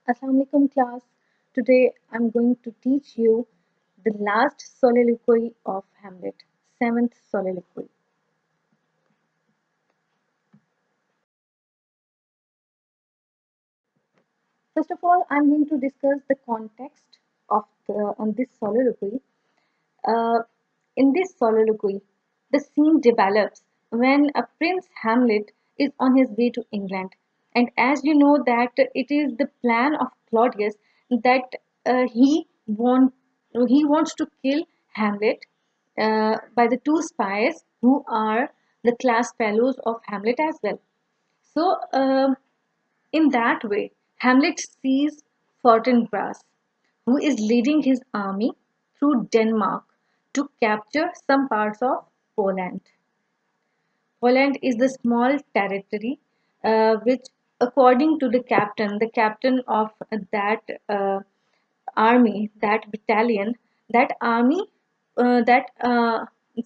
Assalamualaikum class. Today I'm going to teach you the last soliloquy of Hamlet, seventh soliloquy. First of all, I'm going to discuss the context of on this soliloquy. Uh, in this soliloquy, the scene develops when a Prince Hamlet is on his way to England, and as you know that it is the plan of Claudius that he wants to kill Hamlet by the two spies who are the class fellows of Hamlet as well. So, in that way, Hamlet sees Fortinbras, who is leading his army through Denmark to capture some parts of Poland. Poland is the small territory which, according to the captain of that army, that battalion, that army, that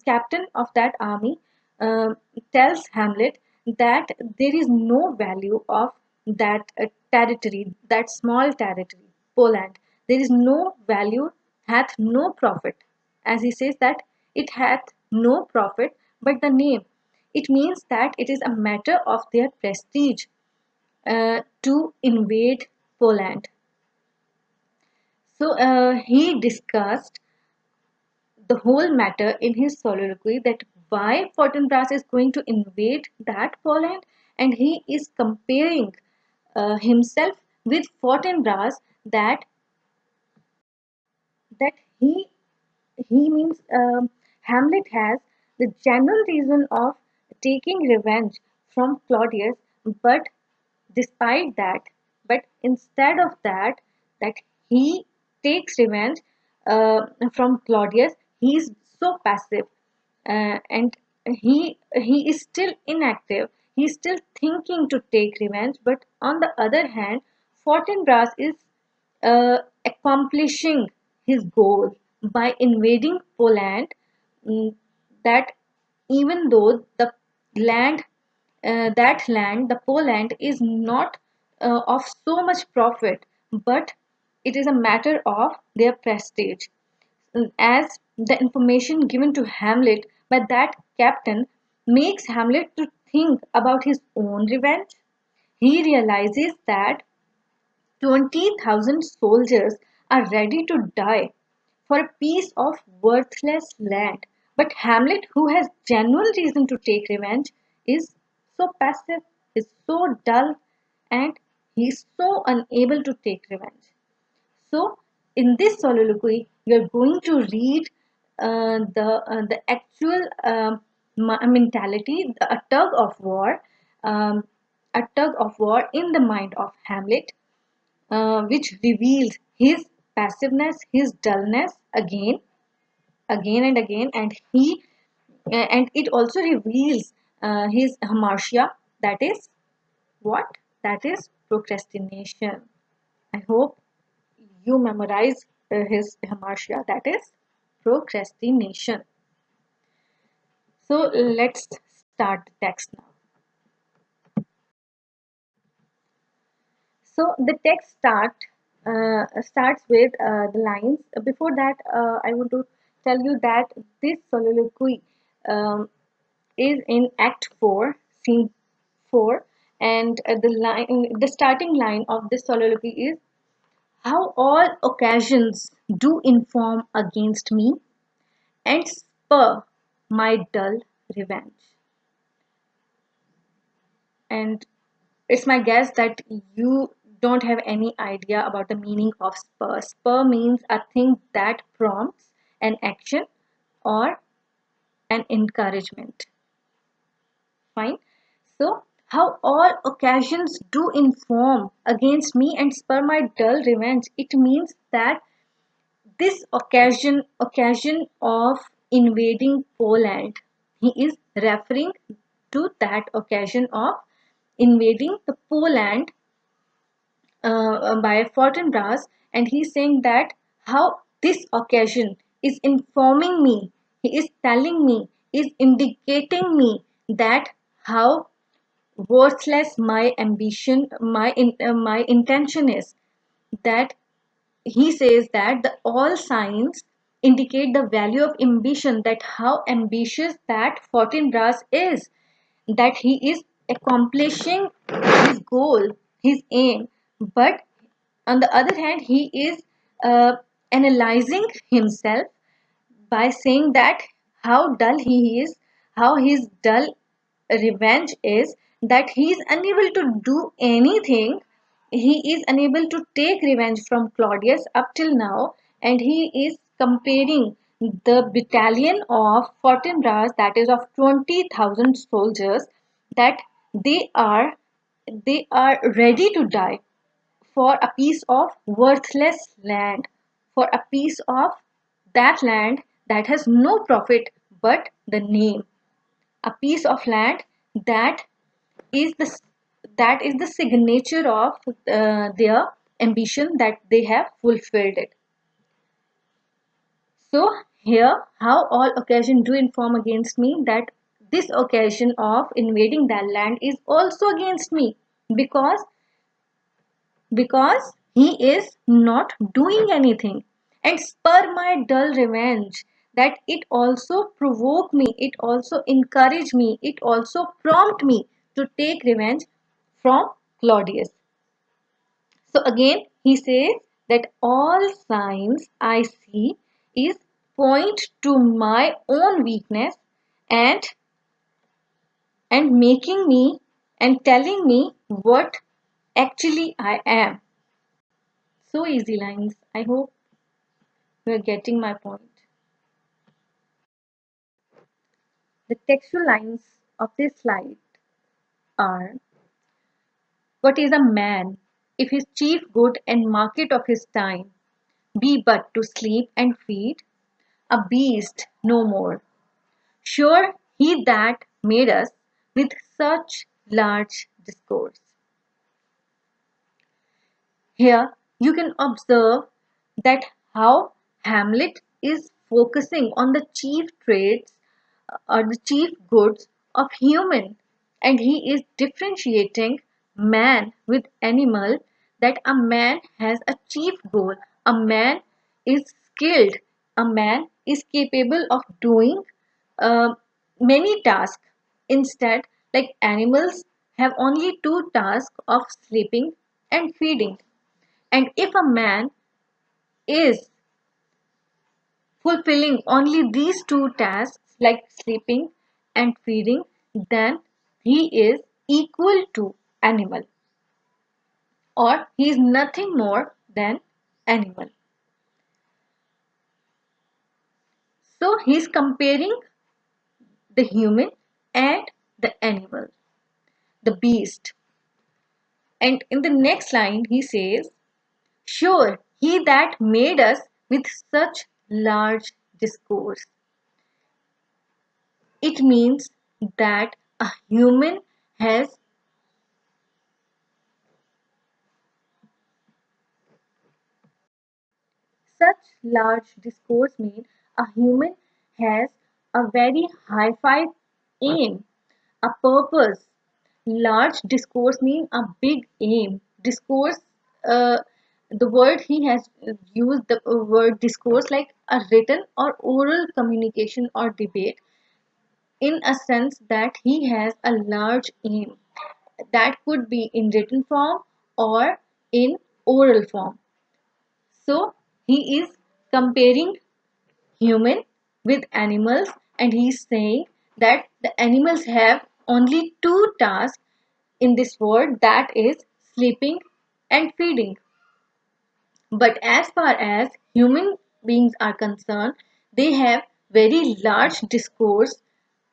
captain of that army uh, tells Hamlet that there is no value of that territory, that small territory, Poland. There is no value, hath no profit. As he says that it hath no profit but the name. It means that it is a matter of their prestige to invade Poland. So he discussed the whole matter in his soliloquy that why Fortinbras is going to invade that Poland, and he is comparing himself with Fortinbras that that he means Hamlet has the genuine reason of taking revenge from Claudius, but despite that, but instead of that, that he takes revenge from Claudius, he is so passive and he is still inactive. He is still thinking to take revenge, but on the other hand, Fortinbras is accomplishing his goal by invading Poland. mm, That even though the land, the Poland is not of so much profit, but it is a matter of their prestige. As the information given to Hamlet by that captain makes Hamlet to think about his own revenge, he realizes that 20,000 soldiers are ready to die for a piece of worthless land. But Hamlet, who has genuine reason to take revenge, is so passive, is so dull, and he is so unable to take revenge. So, in this soliloquy, we are going to read the actual mentality, um, a tug of war in the mind of Hamlet, which reveals his passiveness, his dullness again and again, and it also reveals his hamartia. That is what? That is procrastination. I hope you memorize his hamartia. That is procrastination. So let's start the text now. So the text starts with the lines. Before that, I want to tell you that this soliloquy um, is in Act 4, Scene 4, and the starting line of this soliloquy is, "How all occasions do inform against me and spur my dull revenge." And it's my guess that you don't have any idea about the meaning of spur. Spur means a thing that prompts an action or an encouragement. Fine. So, how all occasions do inform against me and spur my dull revenge. It means that this occasion of invading Poland, he is referring to that occasion of invading the Poland by Fortinbras, and he's saying that how this occasion is informing me, he is telling me, is indicating me that how worthless my ambition, my intention is. that he says that the all signs indicate the value of ambition, that how ambitious that Fortinbras is, that he is accomplishing his goal, his aim. But on the other hand, he is uh, analyzing himself by saying that how dull he is, how his dull revenge is, that he is unable to do anything. He is unable to take revenge from Claudius up till now, and he is comparing the battalion of Fortinbras, that is of 20,000 soldiers, that they are they are ready to die for a piece of worthless land, for a piece of that land that has no profit but the name, a piece of land that is the that is the signature of their ambition, that they have fulfilled it. So here, how all occasion do inform against me, that this occasion of invading that land is also against me, because he is not doing anything, and spur my dull revenge, that it also provoke me, it also encourage me, it also prompt me to take revenge from Claudius. So again he says that all signs I see is point to my own weakness, and making me and telling me what actually I am. So easy lines. I hope you are getting my point. The textual lines of this slide are: what is a man, if his chief good and market of his time be but to sleep and feed? A beast no more. Sure, he that made us with such large discourse. Here you can observe that how Hamlet is focusing on the chief traits or the chief goods of human, and he is differentiating man with animal, that a man has a chief goal, a man is skilled, a man is capable of doing uh, many tasks. Instead, like animals have only two tasks of sleeping and feeding. And if a man is fulfilling only these two tasks, like sleeping and feeding, then he is equal to animal, or he is nothing more than animal. So he is comparing the human and the animal, the beast. And in the next line he says, sure, he that made us with such large discourse. It means that a human has such large discourse, mean a human has a very high-fi aim, a purpose. Large discourse mean a big aim. Discourse, uh, the word he has used, the word discourse, like a written or oral communication or debate, in a sense that he has a large aim that could be in written form or in oral form. So he is comparing human with animals, and he is saying that the animals have only two tasks in this world, that is sleeping and feeding. But as far as human beings are concerned, they have very large discourse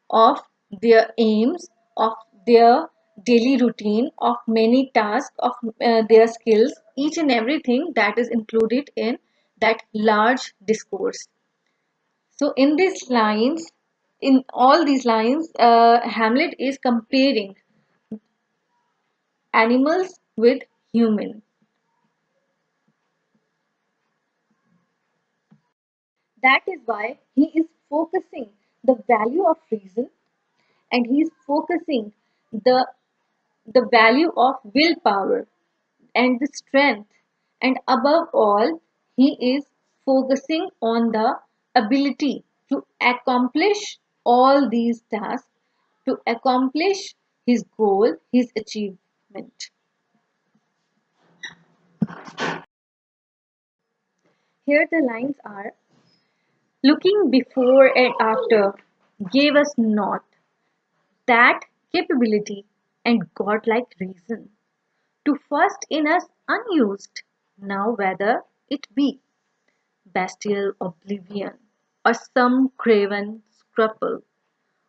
of their aims, of their daily routine, of many tasks, of their skills, each and everything that is included in that large discourse. So in all these lines, Hamlet is comparing animals with human. That is why he is focusing the value of reason, and he is focusing the value of willpower and the strength And above all, he is focusing on the ability to accomplish all these tasks, to accomplish his goal, his achievement. Here the lines are: looking before and after gave us not that capability and godlike reason to first in us unused, now whether it be bestial oblivion or some craven scruple,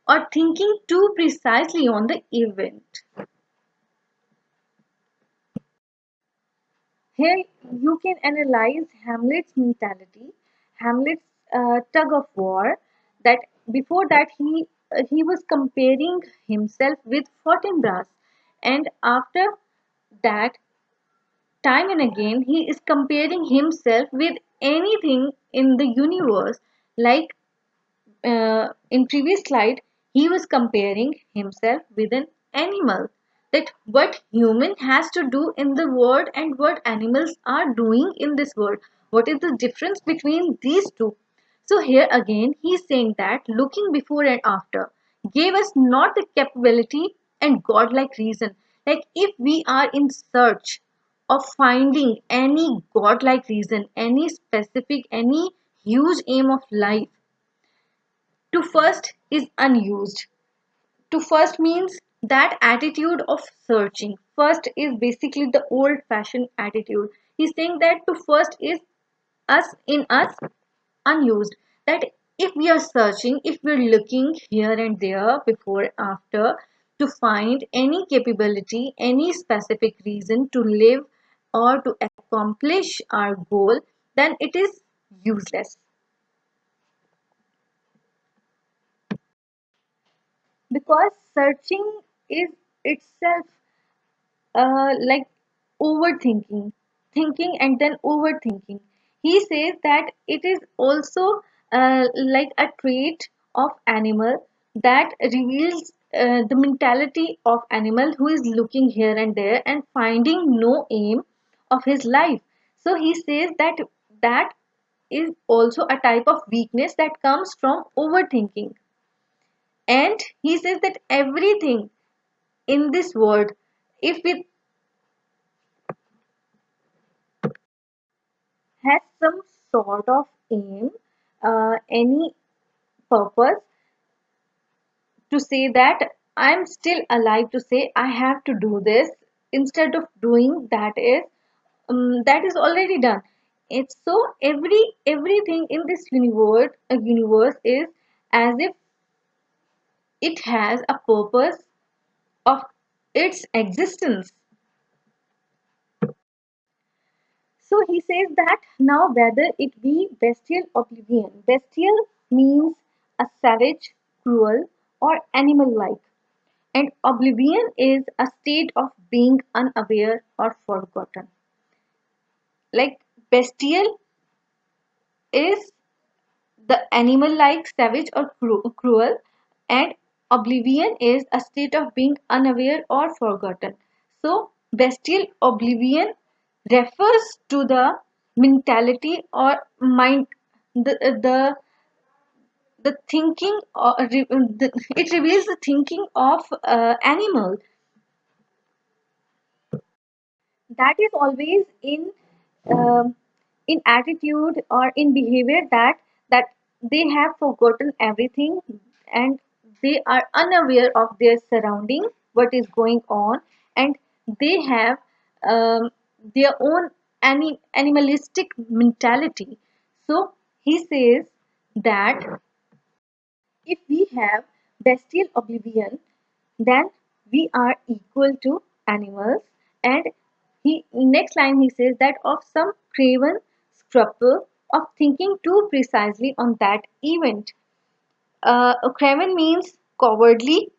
or thinking too precisely on the event. Here you can analyze Hamlet's mentality, Hamlet's tug of war. That before that he was comparing himself with Fortinbras, and after that, time and again, he is comparing himself with anything in the universe. Like in previous slide, he was comparing himself with an animal. That what human has to do in the world and what animals are doing in this world. What is the difference between these two? So here again, he is saying that looking before and after gave us not the capability and godlike reason. Like if we are in search of finding any godlike reason, any specific, any huge aim of life, to first is unused. To first means that attitude of searching. First is basically the old fashioned attitude. He's saying that to first is us in us unused. That if we are searching, if we're looking here and there, before, after, to find any capability, any specific reason to live or to accomplish our goal, then it is useless. Because searching is itself like overthinking, thinking and then overthinking. He says that it is also like a trait of animal that reveals the mentality of animal who is looking here and there and finding no aim of his life. So he says that that is also a type of weakness that comes from overthinking. And he says that everything in this world, if it has some sort of aim, any purpose, to say that I'm still alive, to say I have to do this instead of doing that is already done. It's so everything in this universe is as if it has a purpose of its existence. So he says that now whether it be bestial oblivion, bestial means a savage, cruel, or animal like, and oblivion is a state of being unaware or forgotten. Like bestial is the animal like, savage, or cruel, and oblivion is a state of being unaware or forgotten. So, bestial oblivion refers to the mentality or mind, the thinking, or it reveals the thinking of animal that is always um, in attitude or in behavior, that they have forgotten everything and they are unaware of their surrounding, what is going on, and they have um, their own animalistic mentality. So he says that if we have bestial oblivion, then we are equal to animals. And he next line he says that of some craven scruple of thinking too precisely on that event. Craven means cowardly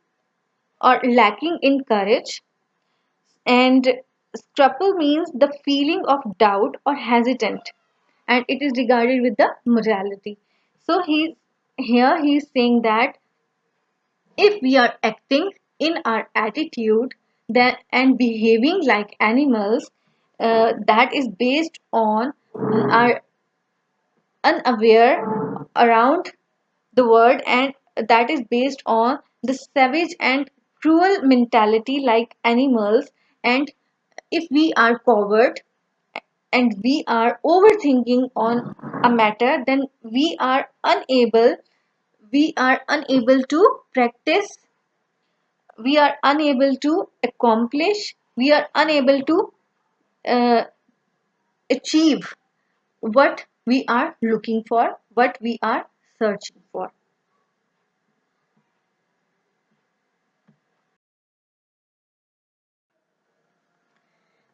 or lacking in courage, and scruple means the feeling of doubt or hesitant, and it is regarded with the morality. So he is saying that if we are acting in our attitude then and behaving like animals, that is based on our unaware around the world, and that is based on the savage and cruel mentality like animals. And if we are coward and we are overthinking on a matter, then we are unable to practice, we are unable to accomplish, we are unable to uh, achieve what we are looking for, what we are searching for.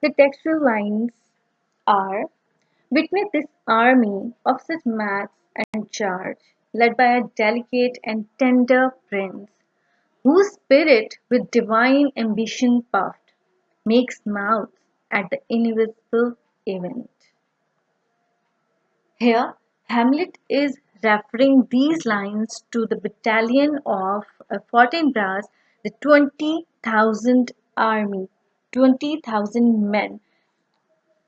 The textual lines are: witness this army of such mass and charge, led by a delicate and tender prince, whose spirit with divine ambition puffed, makes mouths at the invisible event. Here, Hamlet is referring these lines to the battalion of Fortinbras, the 20,000 army, 20,000 men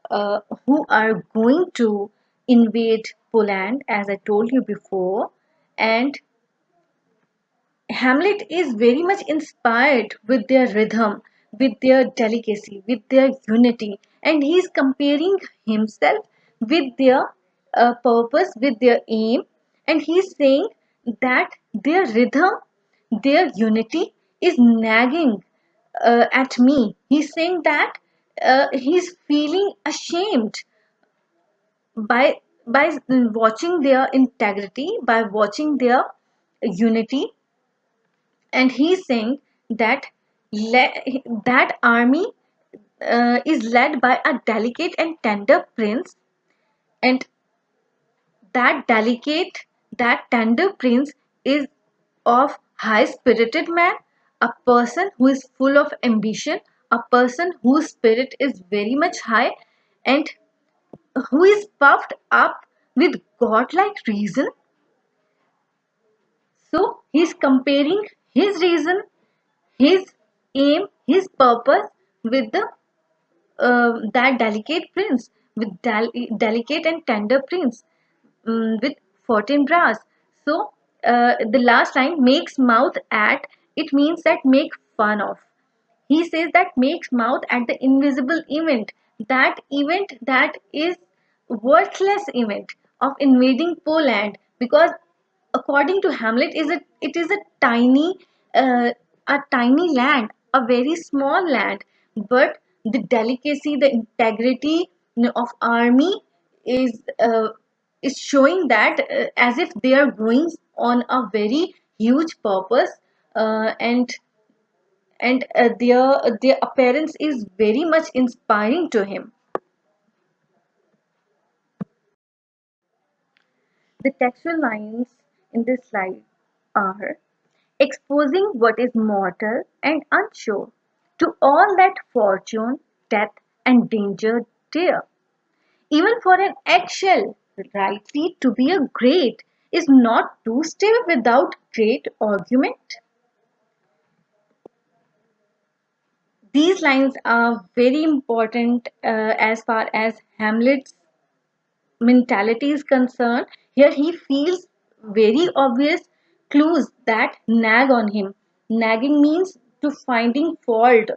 who are going to invade Poland, as I told you before. And Hamlet is very much inspired with their rhythm, with their delicacy, with their unity, and he is comparing himself with their purpose, with their aim, and he is saying that their rhythm, their unity is nagging at me. He's saying that he's feeling ashamed by watching their integrity, by watching their unity, and he's saying that that army is led by a delicate and tender prince, and that delicate, that tender prince is of high spirited man, a person who is full of ambition, a person whose spirit is very much high, and who is puffed up with godlike reason. So he's comparing his reason, his aim, his purpose with the that delicate prince, with delicate and tender prince, with 14 brass. So the last line, makes mouth at, it means that make fun of. He says that makes mouth at the invisible event that is worthless event of invading Poland, because according to Hamlet, it is uh, a tiny land, a very small land, but the delicacy, the integrity, of army is uh, is showing that as if they are going on a very huge purpose, and their appearance is very much inspiring to him. The textual lines in this slide are: exposing what is mortal and unsure, to all that fortune, death, and danger dare. Even for an eggshell, rightly to be a great, is not to stay without great argument. These lines are very important as far as Hamlet's mentality is concerned. Here he feels very obvious clues that nag on him. Nagging means to finding fault,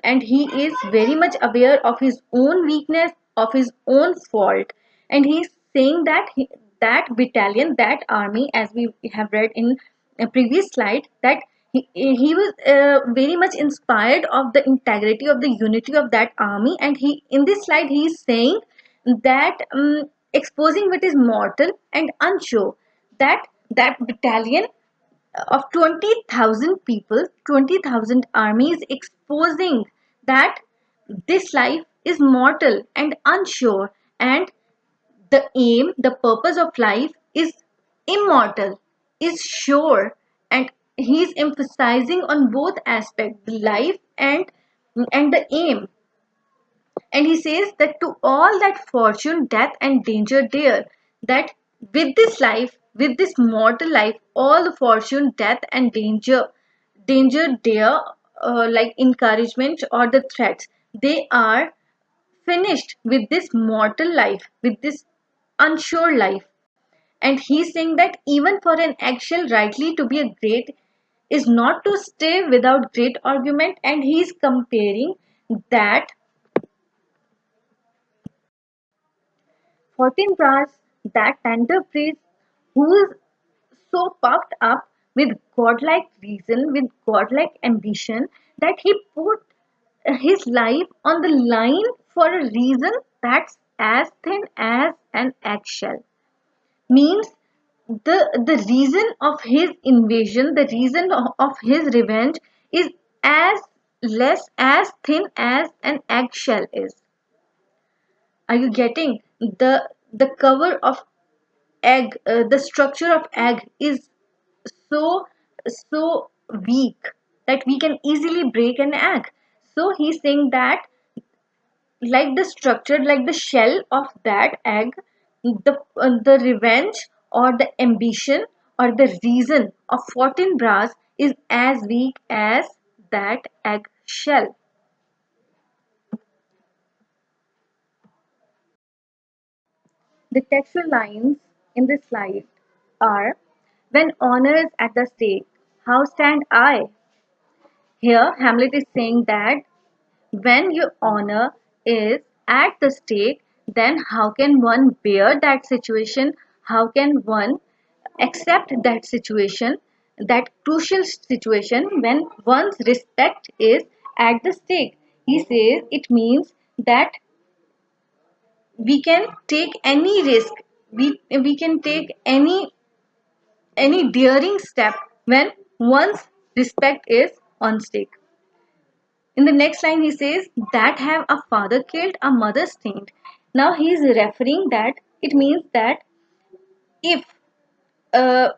and he is very much aware of his own weakness, of his own fault, and he's saying that that battalion, that army, as we have read in a previous slide, that he was very much inspired of the integrity, of the unity of that army, and he in this slide he is saying that exposing what is mortal and unsure, that that battalion of 20,000 people, 20,000 armies, exposing that this life is mortal and unsure, and the aim, the purpose of life is immortal, is sure, and he's emphasizing on both aspects, the life and the aim. And he says that to all that fortune, death, and danger dare, that with this life, with this mortal life, all the fortune, death, and danger dare, like encouragement or the threats, they are finished with this mortal life, with this unsure life. And he's saying that even for an eggshell rightly to be a great is not to stay without great argument. And he's comparing that Fortinbras, that tender priest who is so puffed up with godlike reason, with godlike ambition, that he put his life on the line for a reason that's as thin as an eggshell. Means the reason of his invasion, the reason of his revenge is as less, as thin as an eggshell is. Are you getting? The cover of egg, the structure of egg is so so weak that we can easily break an egg. So he's saying that like the structure, like the shell of that egg, the revenge or the ambition or the reason of Fortinbras is as weak as that egg shell. The textual lines in this slide are: when honor is at the stake, how stand I? Here, Hamlet is saying that when your honor is at the stake, then how can one bear that situation? How can one accept that situation, that crucial situation when one's respect is at the stake? He says it means that we can take any risk, we can take any daring step when one's respect is on stake. In the next line, he says, that have a father killed, a mother stained. Now he is referring that it means that if uh,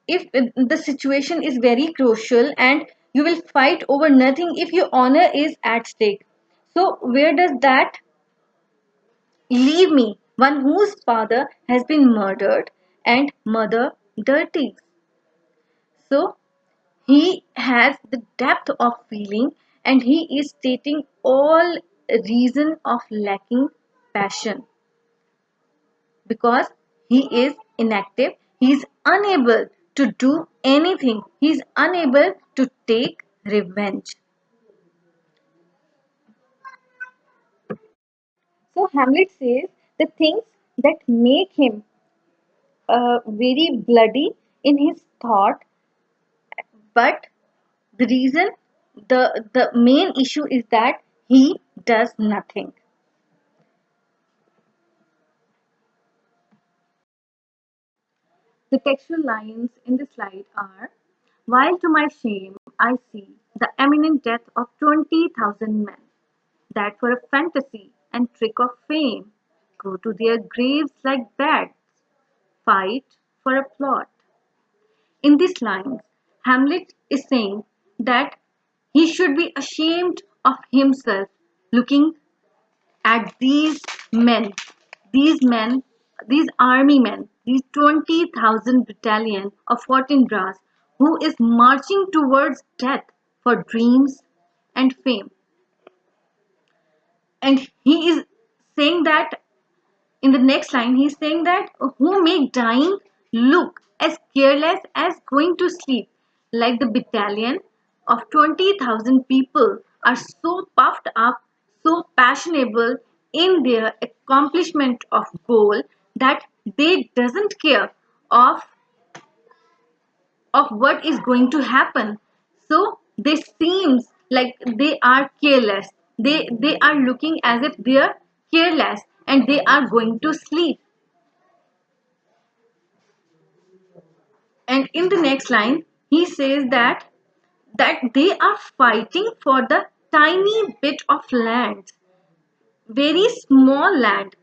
if the situation is very crucial and you will fight over nothing if your honor is at stake. So where does that leave me? One whose father has been murdered and mother dirty. So he has the depth of feeling and he is stating all reason of lacking passion because he is inactive, he is unable to do anything, he is unable to take revenge. So Hamlet says the things that make him very bloody in his thought, but the reason, the main issue is that he does nothing. The textual lines in the slide are: while to my shame I see the imminent death of 20,000 men, that for a fantasy and trick of fame go to their graves like bats, fight for a plot. In these lines, Hamlet is saying that he should be ashamed of himself looking at these men, these army men, these 20,000 battalion of Fortinbras who is marching towards death for dreams and fame. And he is saying that in the next line, he's saying that who make dying look as careless as going to sleep, like the battalion of 20,000 people are so puffed up, so passionable in their accomplishment of goal that they doesn't care of what is going to happen. So they seems like they are careless. They are looking as if they are careless and they are going to sleep. And in the next line, he says that they are fighting for the tiny bit of land, very small land.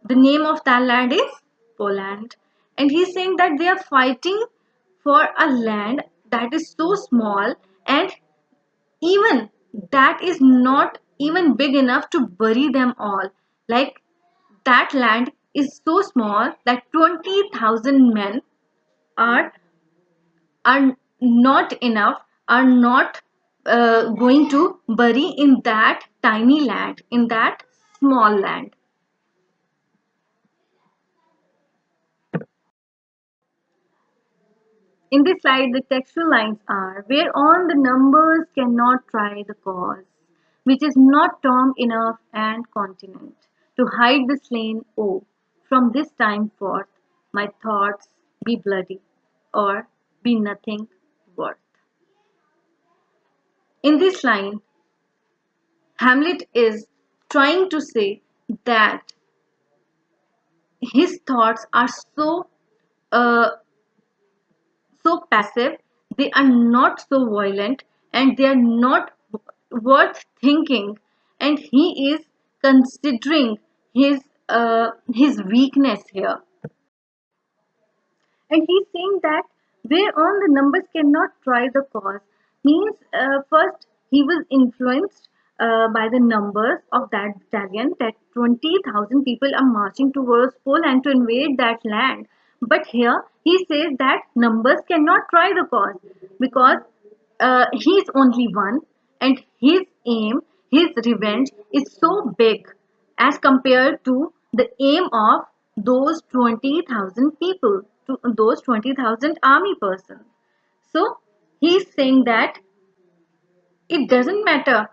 The name of that land is Poland. And he's saying that they are fighting for a land that is so small and even that is not even big enough to bury them all. Like that land is so small that 20,000 men are are not enough, are not going to bury in that tiny land, in that small land. In this slide, the textual lines are whereon the numbers cannot try the cause, which is not term enough and continent to hide the slain. Oh, from this time forth, my thoughts be bloody, or be nothing worth. In this line, Hamlet is trying to say that his thoughts are uh, so passive, they are not so violent, and they are not worth thinking. And he is considering his weakness here. And he's saying that whereon the numbers cannot try the cause means first he was influenced by the numbers of that battalion, that 20,000 people are marching towards Poland to invade that land. But here he says that numbers cannot try the cause because he's only one, and his aim, his revenge is so big as compared to the aim of those 20,000 people, to those 20,000 army persons. So he's saying that it doesn't matter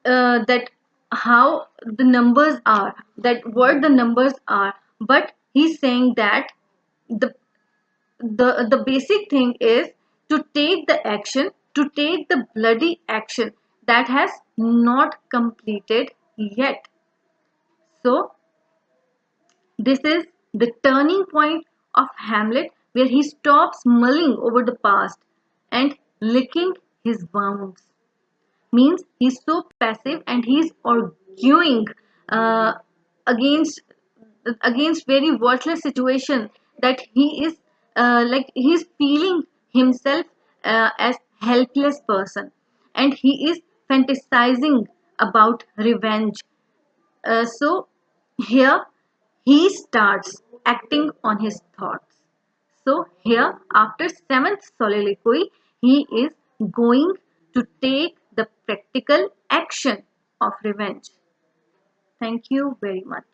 that how the numbers are, that what the numbers are, but he's saying that the the basic thing is to take the action, to take the bloody action that has not completed yet. So this is the turning point of Hamlet, where he stops mulling over the past and licking his wounds. Means he's so passive and he's arguing uh, against very worthless situation, that he is like he's feeling himself as helpless person, and he is fantasizing about revenge. So here he starts acting on his thoughts. So here, after seventh soliloquy, he is going to take the practical action of revenge. Thank you very much.